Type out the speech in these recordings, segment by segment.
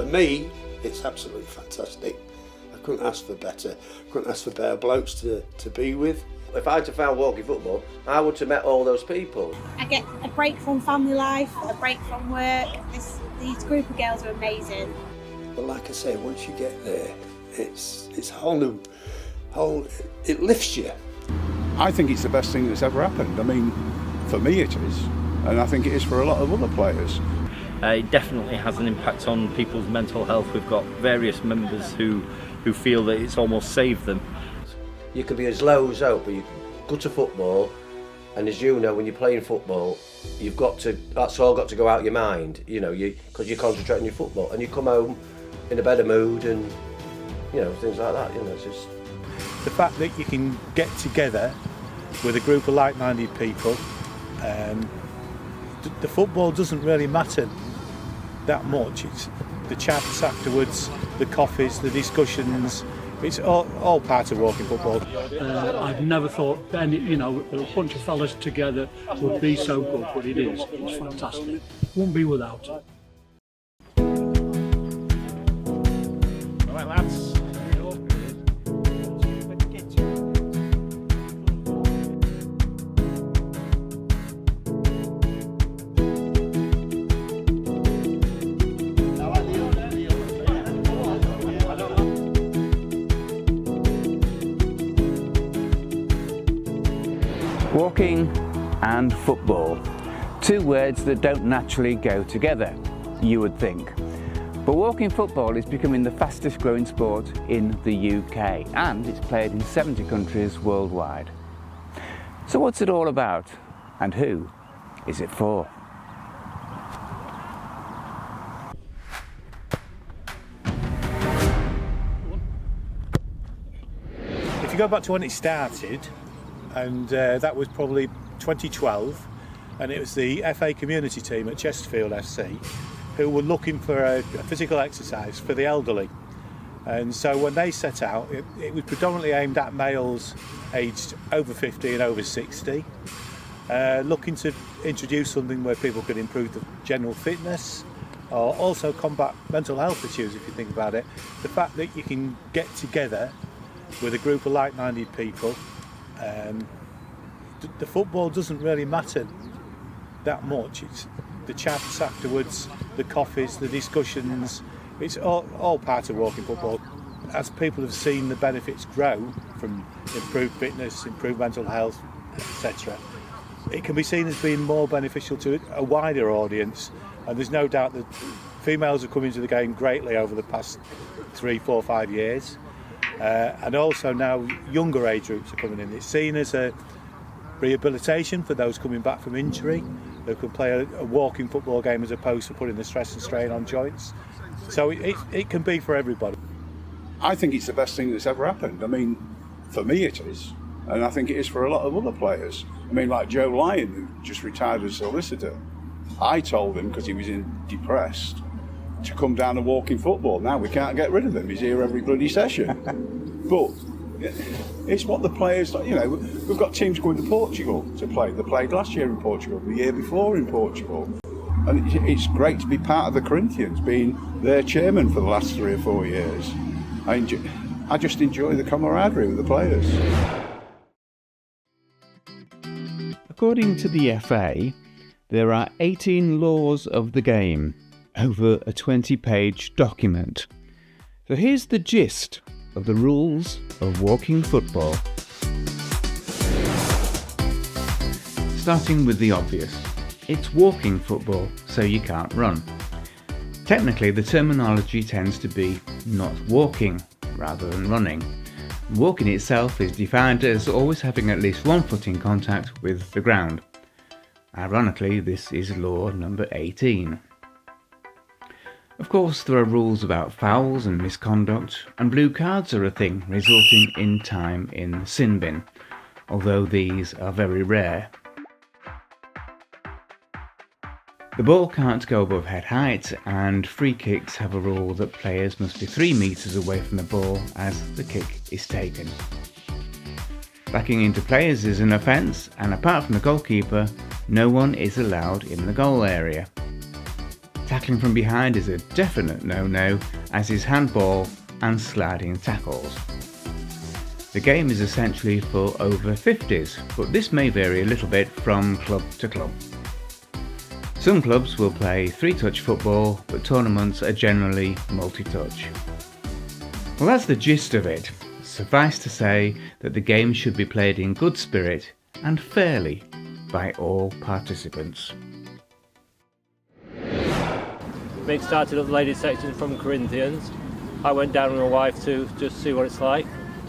For me, it's absolutely fantastic. I couldn't ask for better. Couldn't ask for better blokes to be with. If I'd have found walking football, I would have met all those people. I get a break from family life, a break from work. These group of girls are amazing. But like I say, once you get there, it's a whole it lifts you. I think it's the best thing that's ever happened. I mean, for me it is, and I think it is for a lot of other players. It definitely has an impact on people's mental health. We've got various members who feel that it's almost saved them. You can be as low as out, but you go to football, and as you know, when you're playing football, that's all got to go out your mind, because you're concentrating on your football, and you come home in a better mood, and things like that. It's just the fact that you can get together with a group of like-minded people. The football doesn't really matter that much. It's the chats afterwards, the coffees, the discussions. It's all part of walking football. I've never thought a bunch of fellas together would be so good, but it is. It's fantastic. Won't be without it. All right, lads. Walking and football, two words that don't naturally go together, you would think. But walking football is becoming the fastest growing sport in the UK, and it's played in 70 countries worldwide. So what's it all about, and who is it for? If you go back to when it started, and that was probably 2012, and it was the FA community team at Chesterfield FC who were looking for a physical exercise for the elderly. And so when they set out, it was predominantly aimed at males aged over 50 and over 60, looking to introduce something where people could improve the general fitness, or also combat mental health issues. If you think about it, the fact that you can get together with a group of like-minded people. The football doesn't really matter that much. It's the chats afterwards, the coffees, the discussions. It's all part of walking football. As people have seen the benefits grow from improved fitness, improved mental health, etc., it can be seen as being more beneficial to a wider audience. And there's no doubt that females have come into the game greatly over the past 3, 4, 5 years. And also now younger age groups are coming in. It's seen as a rehabilitation for those coming back from injury. They could play a walking football game as opposed to putting the stress and strain on joints. So it can be for everybody. I think it's the best thing that's ever happened. I mean, for me it is, and I think it is for a lot of other players. I mean, like Joe Lyon, who just retired as a solicitor. I told him, because he was depressed, to come down and walk in football. Now we can't get rid of him. He's here every bloody session. But it's what the players, we've got teams going to Portugal to play. They played last year in Portugal, the year before in Portugal. And it's great to be part of the Corinthians, being their chairman for the last 3 or 4 years. I just enjoy the camaraderie with the players. According to the FA, there are 18 laws of the game over a 20-page document. So here's the gist of the rules of walking football. Starting with the obvious. It's walking football, so you can't run. Technically, the terminology tends to be not walking, rather than running. Walking itself is defined as always having at least one foot in contact with the ground. Ironically, this is law number 18. Of course, there are rules about fouls and misconduct, and blue cards are a thing, resulting in time in the sin bin, although these are very rare. The ball can't go above head height, and free kicks have a rule that players must be 3 metres away from the ball as the kick is taken. Backing into players is an offence, and apart from the goalkeeper, no one is allowed in the goal area. tackling from behind is a definite no-no, as is handball and sliding tackles. The game is essentially for over 50s, but this may vary a little bit from club to club. Some clubs will play 3-touch football, but tournaments are generally multi-touch. Well, that's the gist of it. Suffice to say that the game should be played in good spirit and fairly by all participants. Mick started up the ladies section from Corinthians. I went down with my wife to just see what it's like.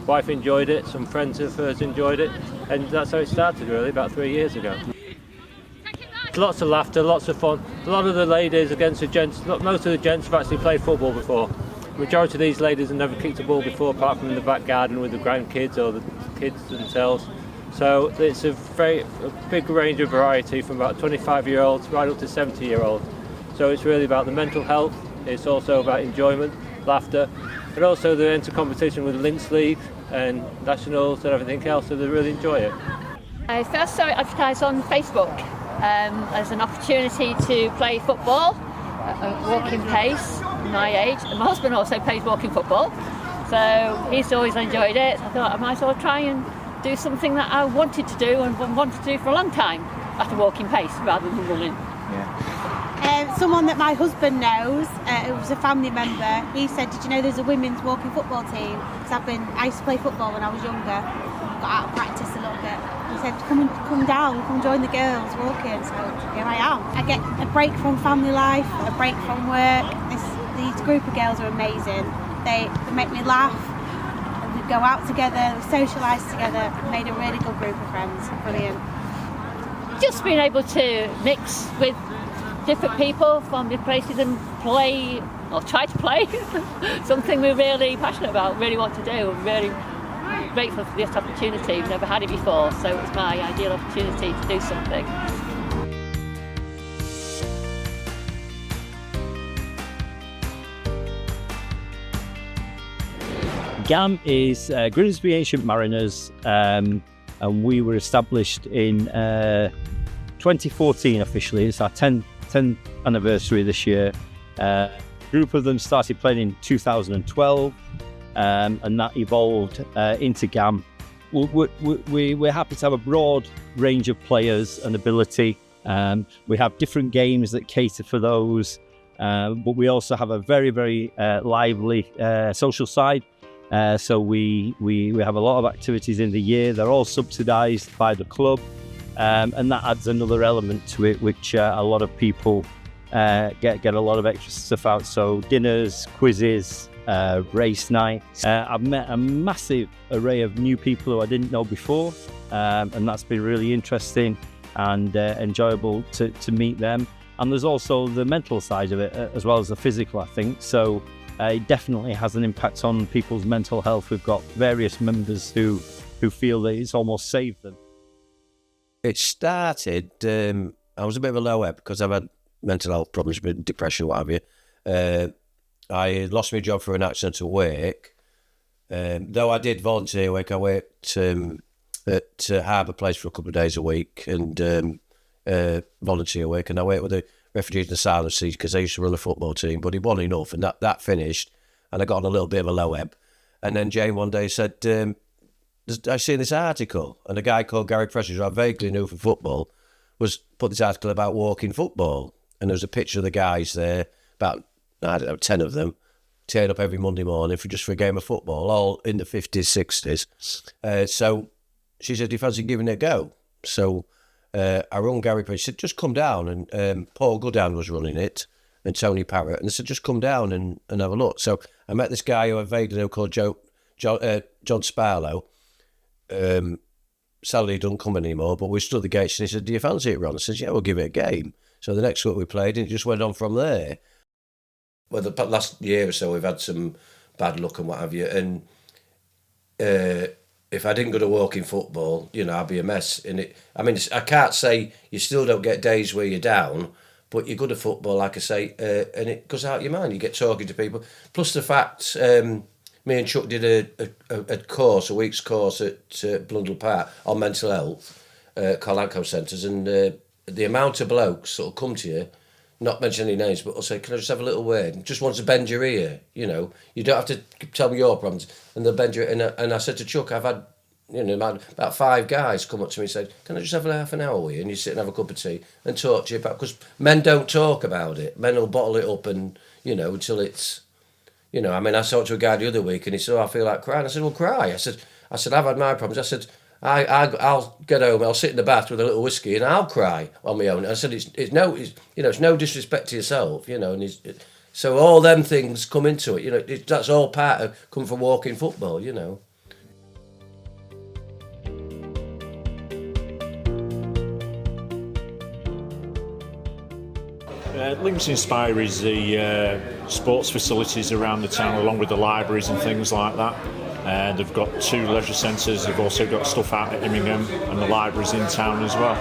Wife enjoyed it, some friends of hers enjoyed it, and that's how it started really, about 3 years ago. Lots of laughter, lots of fun. A lot of the ladies against the gents, most of the gents have actually played football before. The majority of these ladies have never kicked a ball before, apart from in the back garden with the grandkids or the kids themselves. So it's a big range of variety, from about 25-year-olds right up to 70-year-olds. So it's really about the mental health, it's also about enjoyment, laughter, but also they enter competition with Links League and Nationals and everything else, so they really enjoy it. I first saw it advertised on Facebook as an opportunity to play football at walking pace, my age. And my husband also plays walking football, so he's always enjoyed it. I thought I might as well try and do something that I wanted to do and wanted to do for a long time at a walking pace rather than running. Someone that my husband knows, it was a family member, he said, did you know there's a women's walking football team? Because I used to play football when I was younger, got out of practice a little bit. He said, come down, come join the girls walking, so here I am. I get a break from family life, a break from work. These group of girls are amazing. They make me laugh, we go out together, we socialise together, made a really good group of friends, brilliant. Just being able to mix with different people from different places and play, or try to play, something we're really passionate about, really want to do. I'm really grateful for this opportunity. We've never had it before, so it's my ideal opportunity to do something. GAM is Grimsby Ancient Mariners, and we were established in 2014 officially. It's our 10th anniversary this year. A group of them started playing in 2012, and that evolved into GAM. We're happy to have a broad range of players and ability. We have different games that cater for those, but we also have a very, very lively social side. So we have a lot of activities in the year. They're all subsidised by the club. And that adds another element to it, which a lot of people get a lot of extra stuff out. So dinners, quizzes, race nights. I've met a massive array of new people who I didn't know before, and that's been really interesting and enjoyable to meet them. And there's also the mental side of it as well as the physical, I think. So it definitely has an impact on people's mental health. We've got various members who feel that it's almost saved them. It started, I was a bit of a low ebb because I've had mental health problems, depression, what have you. I lost my job for an accident at work. Though I did volunteer work, I worked at Harbour Place for a couple of days a week and volunteer work. And I worked with the Refugees and Asylum Seekers because I used to run a football team, but it wasn't enough. And that finished, and I got on a little bit of a low ebb. And then Jane one day said, I seen this article, and a guy called Gary Pressure, who I vaguely knew from football, put this article about walking football. And there was a picture of the guys there, about, I don't know, 10 of them, turn up every Monday morning for a game of football, all in the 50s, 60s. So she said, do you fancy giving it a go? So I rung Gary Pressure, she said, just come down. And Paul Gooddown was running it, and Tony Parrott. And they said, just come down and have a look. So I met this guy who I vaguely knew called John Sparlow. Sadly, he doesn't come anymore, but we stood at the gates and he said, do you fancy it, Ron? I said, yeah, we'll give it a game. So the next week we played and it just went on from there. Well, the last year or so we've had some bad luck and what have you, and if I didn't go to walking football, I'd be a mess. I can't say you still don't get days where you're down, but you're good at football, like I say, and it goes out your mind. You get talking to people. Plus the fact, me and Chuck did a week's course at Blundell Park on mental health, Carl Anco Centres, and the amount of blokes that'll come to you not mention any names, but will say, can I just have a little word? And just wants to bend your ear, you know. You don't have to tell me your problems. And they'll bend your ear. And I said to Chuck, I've had, you know, about 5 guys come up to me and said, can I just have half an hour with you? And you sit and have a cup of tea and talk to you about, because men don't talk about it. Men will bottle it up and, you know, until it's, you know, I mean, I talked to a guy the other week and he said, oh, I feel like crying. I said, well, cry. I said, I've had my problems. I said, I'll get home, I'll sit in the bath with a little whiskey and I'll cry on my own. I said, it's no disrespect to yourself, you know, and so all them things come into it, you know, that's all part of coming from walking football, you know. Links Inspire is the sports facilities around the town, along with the libraries and things like that. They've got 2 leisure centres, they've also got stuff out at Immingham and the libraries in town as well.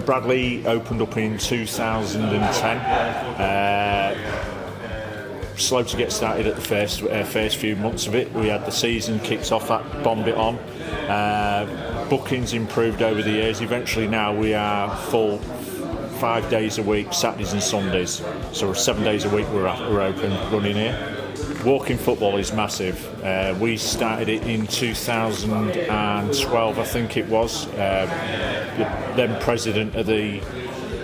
Bradley opened up in 2010. Slow to get started at the first few months of it. We had the season kicked off at Bombit On. Bookings improved over the years. Eventually now we are full 5 days a week, Saturdays and Sundays. So 7 days a week we're open, running here. Walking football is massive. We started it in 2012, I think it was. The then president of the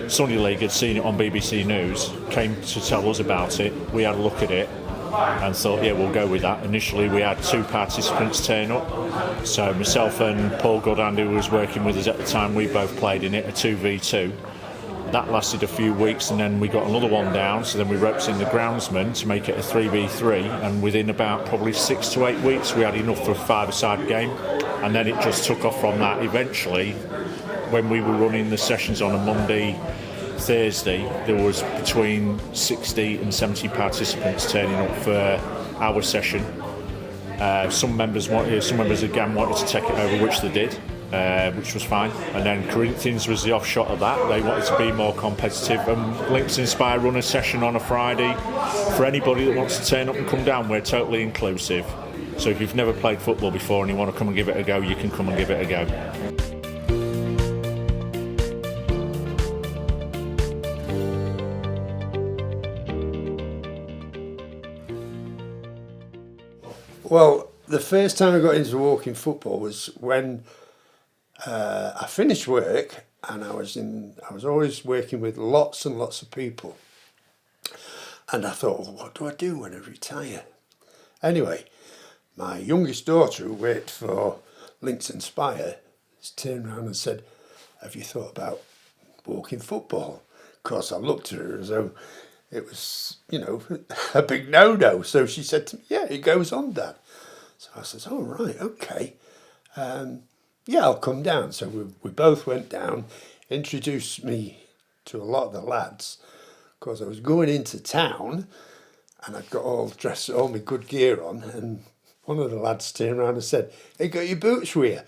Sunday League had seen it on BBC News, came to tell us about it. We had a look at it and thought, yeah, we'll go with that. Initially, we had 2 participants turn up. So myself and Paul Goddard, who was working with us at the time, we both played in it, a 2v2. That lasted a few weeks and then we got another one down, so then we roped in the groundsman to make it a 3v3, and within about probably 6 to 8 weeks we had enough for a 5-a-side game, and then it just took off from that. Eventually, when we were running the sessions on a Monday, Thursday, there was between 60 and 70 participants turning up for our session. Some members again wanted to take it over, which they did. Which was fine, and then Corinthians was the offshot of that. They wanted to be more competitive, and Links Inspire run a session on a Friday for anybody that wants to turn up and come down. We're totally inclusive, so if you've never played football before and you want to come and give it a go, you can come and give it a go. Well, the first time I got into walking football was when I finished work, and I was always working with lots and lots of people, and I thought, well, what do I do when I retire? Anyway, my youngest daughter, who worked for Links Inspire, turned around and said, have you thought about walking football? Of course, I looked at her as though it was, you know, a big no-no. So she said to me, yeah, it goes on, Dad. So I said, oh, right, okay. Yeah, I'll come down. So we both went down, introduced me to a lot of the lads, because I was going into town and I'd got all dressed, all my good gear on, and one of the lads turned around and said, hey, got your boots with you?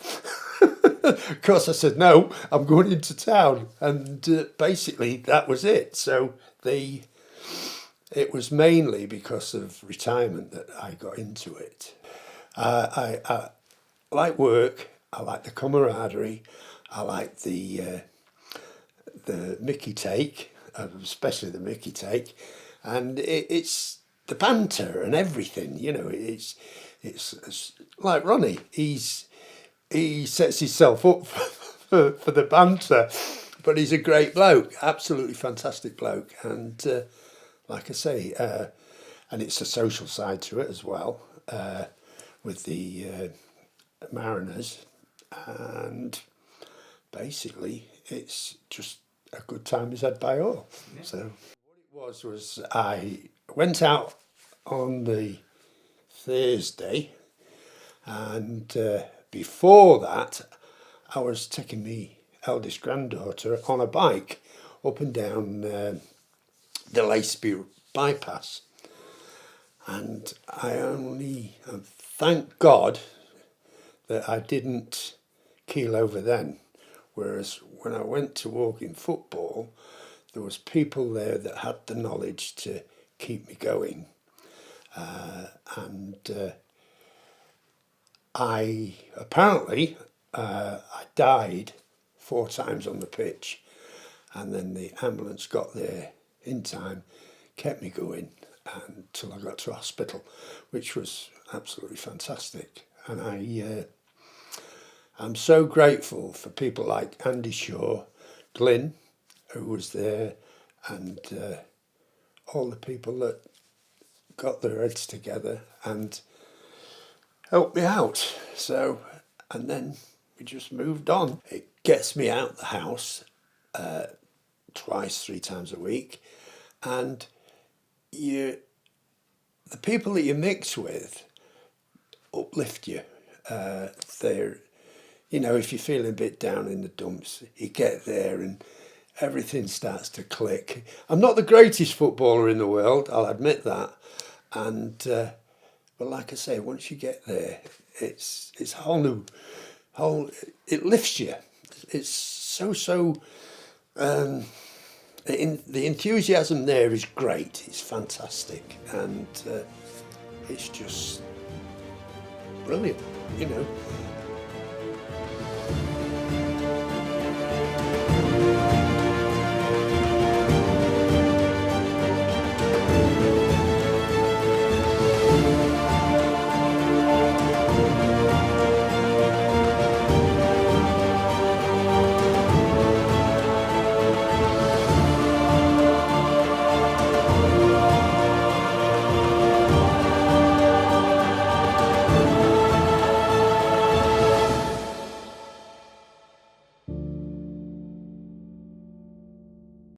Of course I said, no, I'm going into town. And basically that was it. So it was mainly because of retirement that I got into it. I like work. I like the camaraderie. I like the Mickey take, especially the Mickey take, and it's the banter and everything. You know, it's like Ronnie. He sets himself up for the banter, but he's a great bloke, absolutely fantastic bloke, and like I say, and it's a social side to it as well, with the Mariners. And basically it's just a good time is had by all. Yeah. So what it was I went out on the Thursday, and before that I was taking my eldest granddaughter on a bike up and down the Laceby bypass, and thank God that I didn't keel over then, whereas when I went to walking football, there was people there that had the knowledge to keep me going, and I died 4 times on the pitch, and then the ambulance got there in time kept me going until I got to hospital, which was absolutely fantastic. And I'm so grateful for people like Andy Shaw, Glyn, who was there, and all the people that got their heads together and helped me out. So, and then we just moved on. It gets me out the house twice, 3 times a week, and the people that you mix with uplift you. They're, you know, if you're feeling a bit down in the dumps, you get there and everything starts to click. I'm not the greatest footballer in the world, I'll admit that, and but like I say, once you get there, it's a whole it lifts you. It's so. The enthusiasm there is great. It's fantastic, and it's just brilliant, you know.